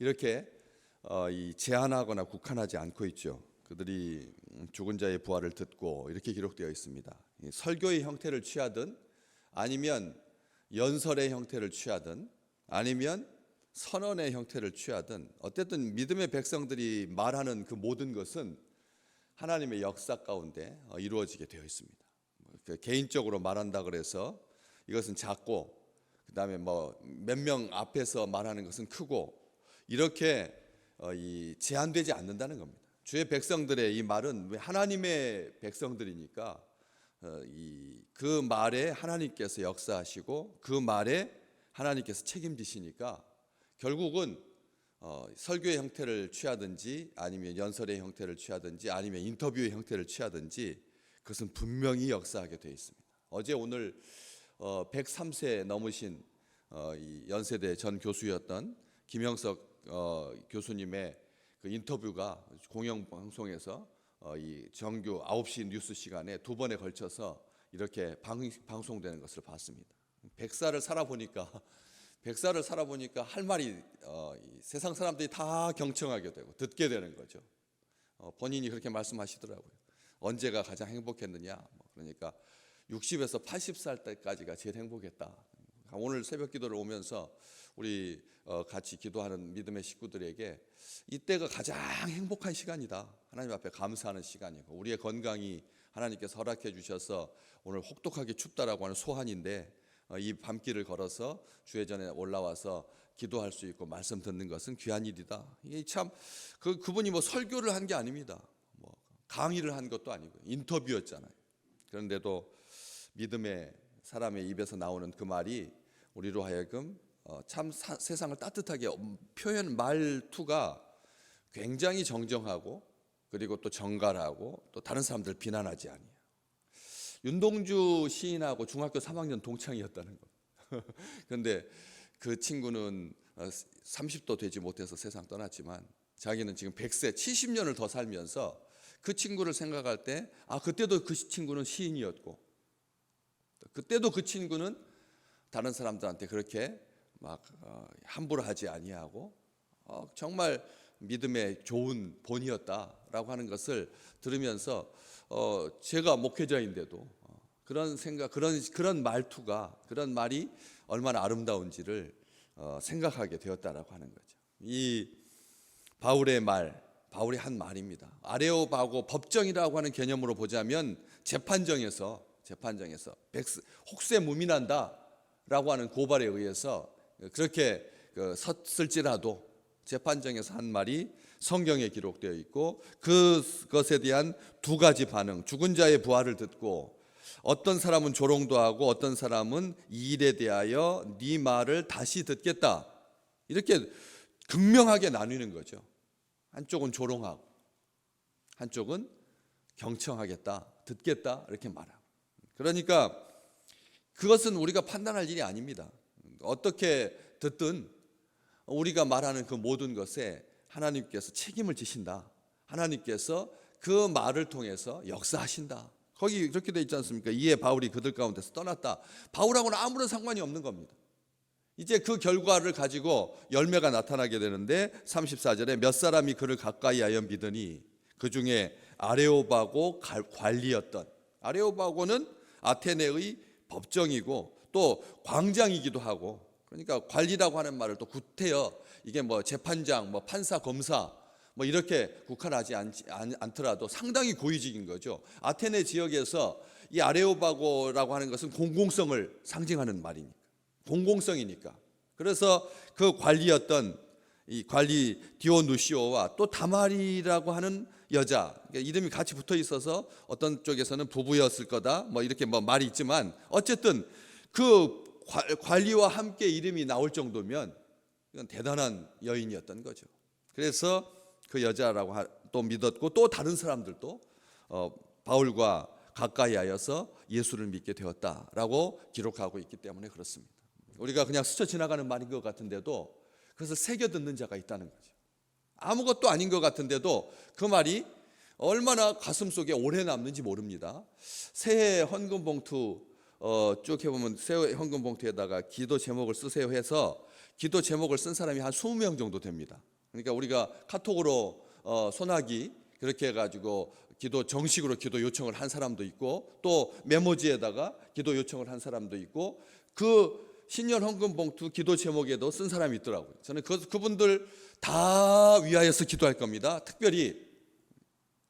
이렇게 이 제한하거나 국한하지 않고 있죠. 그들이 죽은 자의 부활을 듣고 이렇게 기록되어 있습니다. 설교의 형태를 취하든 아니면 연설의 형태를 취하든 아니면 선언의 형태를 취하든 어쨌든 믿음의 백성들이 말하는 그 모든 것은 하나님의 역사 가운데 이루어지게 되어 있습니다. 개인적으로 말한다 그래서 이것은 작고 그다음에 뭐 몇 명 앞에서 말하는 것은 크고 이렇게 제한되지 않는다는 겁니다. 주의 백성들의 이 말은 하나님의 백성들이니까 그 말에 하나님께서 역사하시고 그 말에 하나님께서 책임지시니까 결국은 설교의 형태를 취하든지 아니면 연설의 형태를 취하든지 아니면 인터뷰의 형태를 취하든지 그것은 분명히 역사하게 되어 있습니다. 어제 오늘 103세 넘으신 이 연세대 전 교수였던 김영석 교수님의 그 인터뷰가 공영방송에서 이 정규 9시 뉴스 시간에 두 번에 걸쳐서 이렇게 방송되는 것을 봤습니다. 100살을 살아보니까 할 말이 세상 사람들이 다 경청하게 되고 듣게 되는 거죠. 본인이 그렇게 말씀하시더라고요. 언제가 가장 행복했느냐? 그러니까 60에서 80살 때까지가 제일 행복했다. 오늘 새벽 기도를 오면서 우리 같이 기도하는 믿음의 식구들에게 이때가 가장 행복한 시간이다. 하나님 앞에 감사하는 시간이고 우리의 건강이 하나님께서 허락해 주셔서 오늘 혹독하게 춥다라고 하는 소환인데 이 밤길을 걸어서 주의 전에 올라와서 기도할 수 있고 말씀 듣는 것은 귀한 일이다. 이게 참 그분이 뭐 설교를 한 게 아닙니다. 뭐 강의를 한 것도 아니고 인터뷰였잖아요. 그런데도 믿음의 사람의 입에서 나오는 그 말이 우리로 하여금 참 세상을 따뜻하게 표현 말투가 굉장히 정정하고 그리고 또 정갈하고 또 다른 사람들 비난하지 아니에요. 윤동주 시인하고 중학교 3학년 동창이었다는 거. 그런데 그 친구는 30도 되지 못해서 세상 떠났지만 자기는 지금 100세 70년을 더 살면서 그 친구를 생각할 때 그때도 그 친구는 시인이었고 그때도 그 친구는 다른 사람들한테 그렇게 막 함부로 하지 아니하고 정말 믿음의 좋은 본이었다라고 하는 것을 들으면서 제가 목회자인데도 그런 생각, 그런 말투가 그런 말이 얼마나 아름다운지를 생각하게 되었다라고 하는 거죠. 이 바울의 말, 바울이 한 말입니다. 아레오바고 법정이라고 하는 개념으로 보자면 재판정에서 혹세 무민한다라고 하는 고발에 의해서 그렇게 섰을지라도 재판정에서 한 말이 성경에 기록되어 있고 그것에 대한 두 가지 반응, 죽은 자의 부활을 듣고 어떤 사람은 조롱도 하고 어떤 사람은 이 일에 대하여 네 말을 다시 듣겠다 이렇게 극명하게 나누는 거죠. 한쪽은 조롱하고 한쪽은 경청하겠다, 듣겠다 이렇게 말하고. 그러니까 그것은 우리가 판단할 일이 아닙니다. 어떻게 듣든 우리가 말하는 그 모든 것에 하나님께서 책임을 지신다. 하나님께서 그 말을 통해서 역사하신다. 거기 그렇게 되어 있지 않습니까? 이에 바울이 그들 가운데서 떠났다. 바울하고는 아무런 상관이 없는 겁니다. 이제 그 결과를 가지고 열매가 나타나게 되는데 34절에 몇 사람이 그를 가까이하여 믿으니 그 중에 아레오바고 관리였던, 아레오바고는 아테네의 법정이고 또 광장이기도 하고, 그러니까 관리라고 하는 말을 또 구태여 이게 뭐 재판장, 뭐 판사, 검사 뭐 이렇게 국한하지 않더라도 상당히 고위직인 거죠. 아테네 지역에서 이 아레오바고라고 하는 것은 공공성을 상징하는 말이니까, 공공성이니까. 그래서 그 관리였던 이 관리 디오누시오와 또 다말이라고 하는 여자, 이름이 같이 붙어 있어서 어떤 쪽에서는 부부였을 거다 뭐 이렇게 뭐 말이 있지만 어쨌든 그 관리와 함께 이름이 나올 정도면 이건 대단한 여인이었던 거죠. 그래서 그 여자라고 또 믿었고 또 다른 사람들도 바울과 가까이 하여서 예수를 믿게 되었다라고 기록하고 있기 때문에 그렇습니다. 우리가 그냥 스쳐 지나가는 말인 것 같은데도 그것을 새겨 듣는 자가 있다는 거죠. 아무것도 아닌 것 같은데도 그 말이 얼마나 가슴속에 오래 남는지 모릅니다. 새해 헌금 봉투 쭉 해보면 새해 헌금 봉투에다가 기도 제목을 쓰세요 해서 기도 제목을 쓴 사람이 한 20명 정도 됩니다. 그러니까 우리가 카톡으로 소나기 그렇게 해가지고 정식으로 기도 요청을 한 사람도 있고, 또 메모지에다가 기도 요청을 한 사람도 있고, 그 신년 헌금 봉투 기도 제목에도 쓴 사람이 있더라고요. 저는 그분들 다 위하여서 기도할 겁니다. 특별히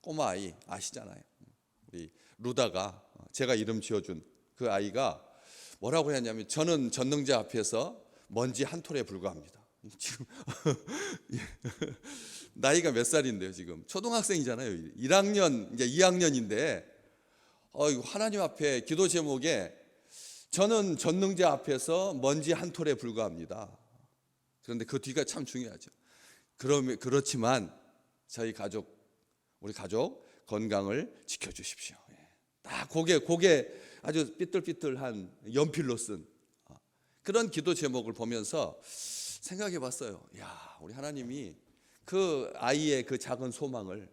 꼬마 아이 아시잖아요. 우리 루다가, 제가 이름 지어준 그 아이가 뭐라고 했냐면, 저는 전능자 앞에서 먼지 한 톨에 불과합니다. 지금 나이가 몇 살인데요? 지금 초등학생이잖아요. 1학년 이제 2학년인데 하나님 앞에 기도 제목에 저는 전능자 앞에서 먼지 한 톨에 불과합니다. 그런데 그 뒤가 참 중요하죠. 그렇지만 우리 가족 건강을 지켜주십시오. 딱 고개 아주 삐뚤삐뚤한 연필로 쓴 그런 기도 제목을 보면서 생각해 봤어요. 야, 우리 하나님이 그 아이의 그 작은 소망을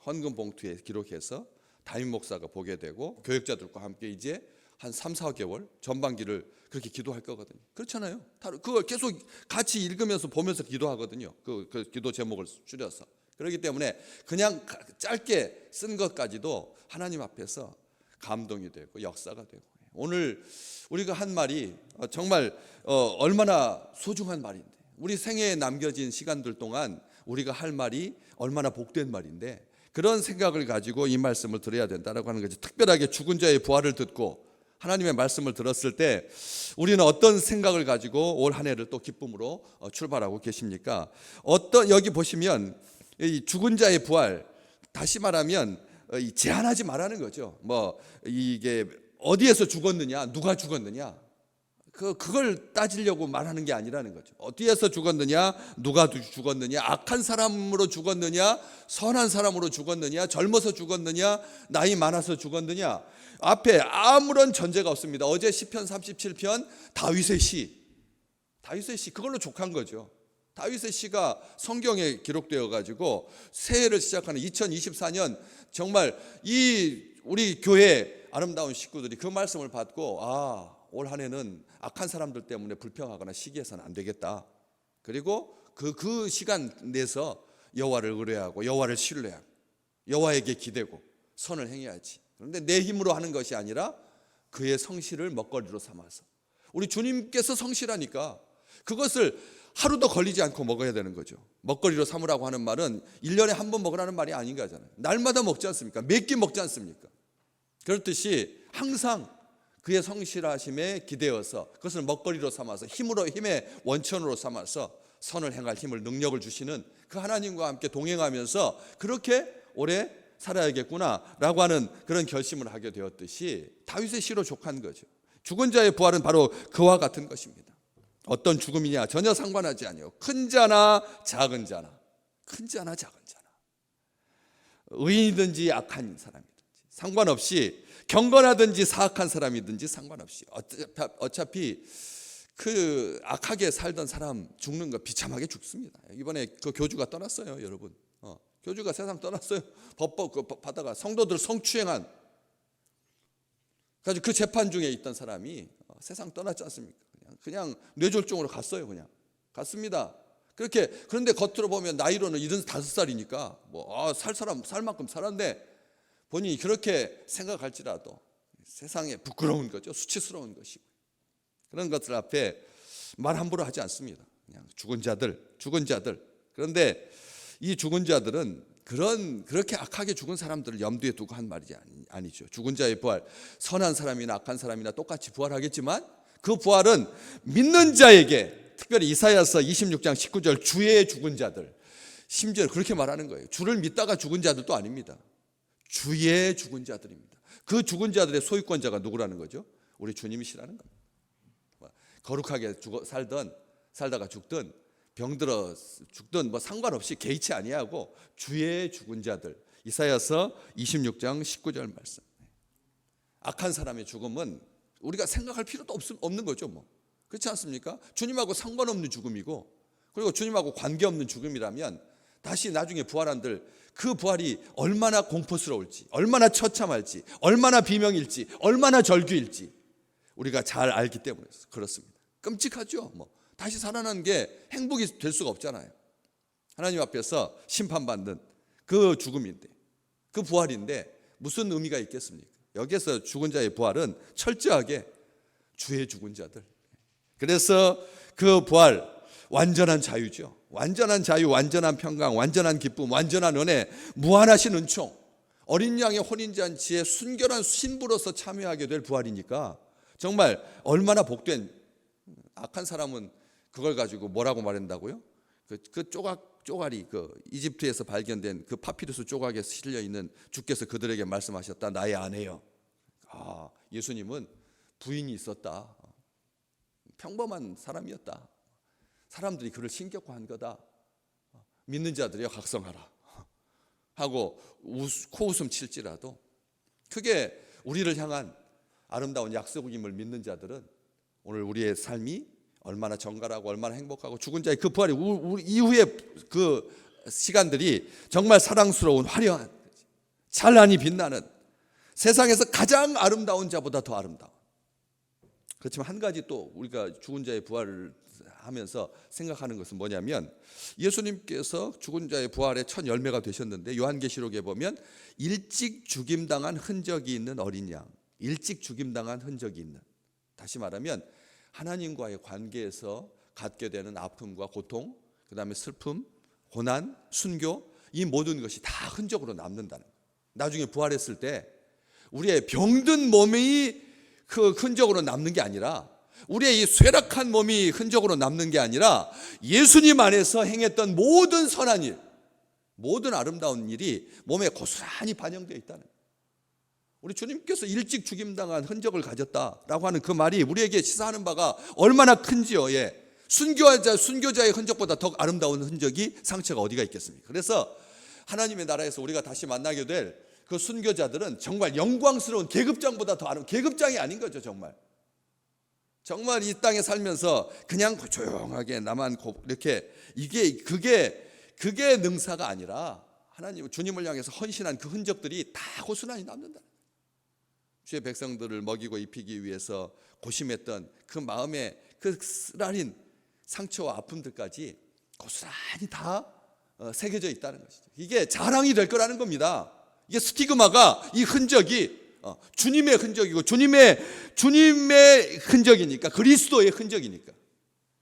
헌금 봉투에 기록해서 담임 목사가 보게 되고, 교육자들과 함께 이제 한 3, 4개월 전반기를 그렇게 기도할 거거든요. 그렇잖아요. 그걸 계속 같이 읽으면서 보면서 기도하거든요. 그 기도 제목을 줄여서. 그렇기 때문에 그냥 짧게 쓴 것까지도 하나님 앞에서 감동이 되고 역사가 되고, 오늘 우리가 한 말이 정말 얼마나 소중한 말인데, 우리 생애에 남겨진 시간들 동안 우리가 할 말이 얼마나 복된 말인데, 그런 생각을 가지고 이 말씀을 드려야 된다라고 하는 거죠. 특별하게 죽은 자의 부활을 듣고 하나님의 말씀을 들었을 때 우리는 어떤 생각을 가지고 올 한 해를 또 기쁨으로 출발하고 계십니까? 여기 보시면 이 죽은 자의 부활, 다시 말하면 제한하지 말라는 거죠. 이게 어디에서 죽었느냐, 누가 죽었느냐, 그걸 따지려고 말하는 게 아니라는 거죠. 어디에서 죽었느냐, 누가 죽었느냐, 악한 사람으로 죽었느냐, 선한 사람으로 죽었느냐, 젊어서 죽었느냐, 나이 많아서 죽었느냐, 앞에 아무런 전제가 없습니다. 어제 시편 37편 다윗의 시 그걸로 족한 거죠. 다윗의 시가 성경에 기록되어 가지고 새해를 시작하는 2024년, 정말 우리 교회 아름다운 식구들이 그 말씀을 받고, 올 한 해는 악한 사람들 때문에 불평하거나 시기해서는 안 되겠다. 그리고 그 시간 내서 여호와를 의뢰하고 여호와를 신뢰하고 여호와에게 기대고 선을 행해야지. 그런데 내 힘으로 하는 것이 아니라 그의 성실을 먹거리로 삼아서, 우리 주님께서 성실하니까 그것을 하루도 걸리지 않고 먹어야 되는 거죠. 먹거리로 삼으라고 하는 말은 1년에 한 번 먹으라는 말이 아닌 거잖아요. 날마다 먹지 않습니까? 몇 끼 먹지 않습니까? 그렇듯이 항상 그의 성실하심에 기대어서 그것을 먹거리로 삼아서 힘의 원천으로 삼아서 선을 행할 힘을, 능력을 주시는 그 하나님과 함께 동행하면서 그렇게 오래 살아야겠구나라고 하는 그런 결심을 하게 되었듯이 다윗의 시로 족한 거죠. 죽은 자의 부활은 바로 그와 같은 것입니다. 어떤 죽음이냐 전혀 상관하지 아니요. 큰 자나 작은 자나, 의인이든지 악한 사람이든지 상관없이, 경건하든지 사악한 사람이든지 상관없이, 어차피 그 악하게 살던 사람 죽는 거 비참하게 죽습니다. 이번에 그 교주가 떠났어요, 여러분. 교주가 세상 떠났어요. 법법 받다가 성도들 성추행한, 그 재판 중에 있던 사람이 세상 떠났지 않습니까? 그냥 뇌졸중으로 갔어요. 그냥 갔습니다. 그런데 겉으로 보면 나이로는 75살이니까 살 만큼 살았는데, 본인이 그렇게 생각할지라도 세상에 부끄러운 거죠. 수치스러운 것이고, 그런 것들 앞에 말 함부로 하지 않습니다. 그냥 죽은 자들. 그런데 이 죽은 자들은 그렇게 악하게 죽은 사람들을 염두에 두고 한 말이 아니죠. 죽은 자의 부활, 선한 사람이나 악한 사람이나 똑같이 부활하겠지만 그 부활은 믿는 자에게, 특별히 이사야서 26장 19절 주의 죽은 자들, 심지어 그렇게 말하는 거예요. 주를 믿다가 죽은 자들도 아닙니다. 주의 죽은 자들입니다. 그 죽은 자들의 소유권자가 누구라는 거죠? 우리 주님이시라는 겁니다. 거룩하게 살다가 죽든 병들어 죽든 상관없이 개의치 아니하고 주의 죽은 자들, 이사야서 26장 19절 말씀. 악한 사람의 죽음은 우리가 생각할 필요도 없는 거죠. 그렇지 않습니까? 주님하고 상관없는 죽음이고, 그리고 주님하고 관계없는 죽음이라면 다시 나중에 부활한들 그 부활이 얼마나 공포스러울지, 얼마나 처참할지, 얼마나 비명일지, 얼마나 절규일지 우리가 잘 알기 때문에 그렇습니다. 끔찍하죠. 다시 살아나는 게 행복이 될 수가 없잖아요. 하나님 앞에서 심판받는 그 죽음인데, 그 부활인데 무슨 의미가 있겠습니까? 여기에서 죽은 자의 부활은 철저하게 주의 죽은 자들. 그래서 그 부활 완전한 자유죠. 완전한 자유, 완전한 평강, 완전한 기쁨, 완전한 은혜, 무한하신 은총, 어린 양의 혼인잔치에 순결한 신부로서 참여하게 될 부활이니까 정말 얼마나 복된. 악한 사람은 그걸 가지고 뭐라고 말한다고요? 그 쪼가리, 그 이집트에서 발견된 그 파피루스 조각에 실려 있는 주께서 그들에게 말씀하셨다. 나의 아내여. 예수님은 부인이 있었다. 평범한 사람이었다. 사람들이 그를 신격화한 거다. 믿는 자들이여 각성하라 하고 코웃음 칠지라도 그게 우리를 향한 아름다운 약속임을 믿는 자들은 오늘 우리의 삶이 얼마나 정갈하고 얼마나 행복하고 죽은 자의 그 부활이 이후의 그 시간들이 정말 사랑스러운 화려한 찬란히 빛나는 세상에서 가장 아름다운 자보다 더 아름다운. 그렇지만 한 가지 또 우리가 죽은 자의 부활을 하면서 생각하는 것은 뭐냐면 예수님께서 죽은 자의 부활의 첫 열매가 되셨는데 요한계시록에 보면 일찍 죽임당한 흔적이 있는 어린 양, 일찍 죽임당한 흔적이 있는, 다시 말하면 하나님과의 관계에서 갖게 되는 아픔과 고통, 그 다음에 슬픔, 고난, 순교, 이 모든 것이 다 흔적으로 남는다는 거예요. 나중에 부활했을 때 우리의 병든 몸이 그 흔적으로 남는 게 아니라, 우리의 이 쇠락한 몸이 흔적으로 남는 게 아니라 예수님 안에서 행했던 모든 선한 일, 모든 아름다운 일이 몸에 고스란히 반영되어 있다는 거예요. 우리 주님께서 일찍 죽임당한 흔적을 가졌다라고 하는 그 말이 우리에게 시사하는 바가 얼마나 큰지요. 순교자의 흔적보다 더 아름다운 흔적이, 상처가 어디가 있겠습니까? 그래서 하나님의 나라에서 우리가 다시 만나게 될 그 순교자들은 정말 영광스러운 계급장보다 더 아름다운, 계급장이 아닌 거죠. 정말 이 땅에 살면서 그냥 조용하게 나만 이렇게, 그게 능사가 아니라 하나님, 주님을 향해서 헌신한 그 흔적들이 다 고스란히 남는다. 주의 백성들을 먹이고 입히기 위해서 고심했던 그 마음의 그 쓰라린 상처와 아픔들까지 고스란히 다 새겨져 있다는 것이죠. 이게 자랑이 될 거라는 겁니다. 이게 스티그마가, 이 흔적이 주님의 흔적이고 주님의 흔적이니까, 그리스도의 흔적이니까.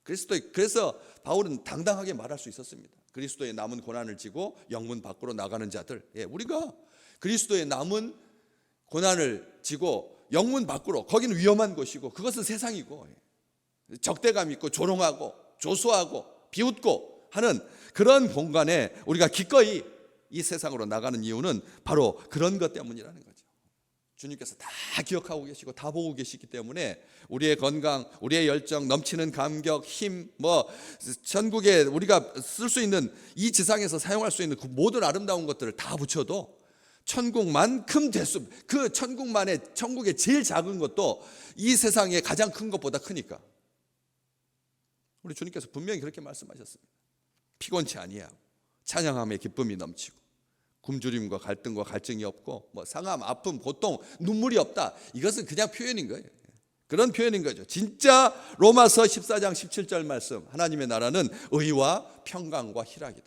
그래서 바울은 당당하게 말할 수 있었습니다. 그리스도의 남은 고난을 지고 영문 밖으로 나가는 자들, 우리가 그리스도의 남은 고난을 지고 영문 밖으로, 거기는 위험한 곳이고 그것은 세상이고 적대감 있고 조롱하고 조소하고 비웃고 하는 그런 공간에 우리가 기꺼이 이 세상으로 나가는 이유는 바로 그런 것 때문이라는 거죠. 주님께서 다 기억하고 계시고 다 보고 계시기 때문에 우리의 건강, 우리의 열정, 넘치는 감격, 힘, 전국에 우리가 쓸 수 있는, 이 지상에서 사용할 수 있는 그 모든 아름다운 것들을 다 붙여도 천국만큼 그 천국의 제일 작은 것도 이 세상의 가장 큰 것보다 크니까. 우리 주님께서 분명히 그렇게 말씀하셨습니다. 피곤치 아니하고 찬양함에 기쁨이 넘치고 굶주림과 갈등과 갈증이 없고 상함, 아픔, 고통, 눈물이 없다. 이것은 그냥 표현인 거예요. 그런 표현인 거죠. 진짜 로마서 14장 17절 말씀, 하나님의 나라는 의와 평강과 희락이다.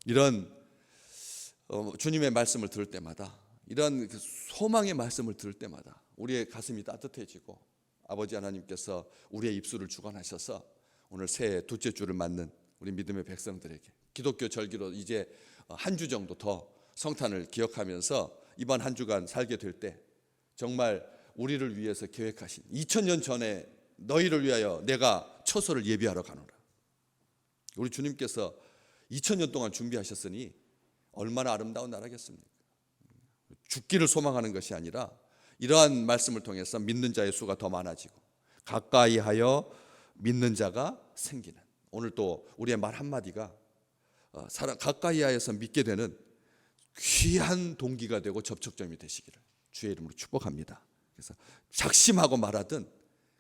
이런 주님의 말씀을 들을 때마다, 이런 소망의 말씀을 들을 때마다 우리의 가슴이 따뜻해지고, 아버지 하나님께서 우리의 입술을 주관하셔서 오늘 새해 둘째 주를 맞는 우리 믿음의 백성들에게 기독교 절기로 이제 한 주 정도 더 성탄을 기억하면서 이번 한 주간 살게 될 때 정말 우리를 위해서 계획하신 2000년 전에 너희를 위하여 내가 처소를 예비하러 가노라. 우리 주님께서 2000년 동안 준비하셨으니 얼마나 아름다운 나라겠습니까? 죽기를 소망하는 것이 아니라 이러한 말씀을 통해서 믿는 자의 수가 더 많아지고 가까이 하여 믿는 자가 생기는, 오늘 또 우리의 말 한마디가 가까이 하여서 믿게 되는 귀한 동기가 되고 접촉점이 되시기를 주의 이름으로 축복합니다. 그래서 작심하고 말하든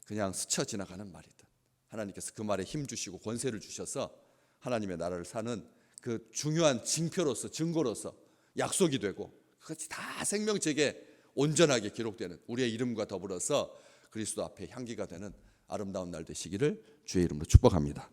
그냥 스쳐 지나가는 말이든 하나님께서 그 말에 힘 주시고 권세를 주셔서 하나님의 나라를 사는 그 중요한 징표로서, 증거로서 약속이 되고 그것이 다 생명책에 온전하게 기록되는 우리의 이름과 더불어서 그리스도 앞에 향기가 되는 아름다운 날 되시기를 주의 이름으로 축복합니다.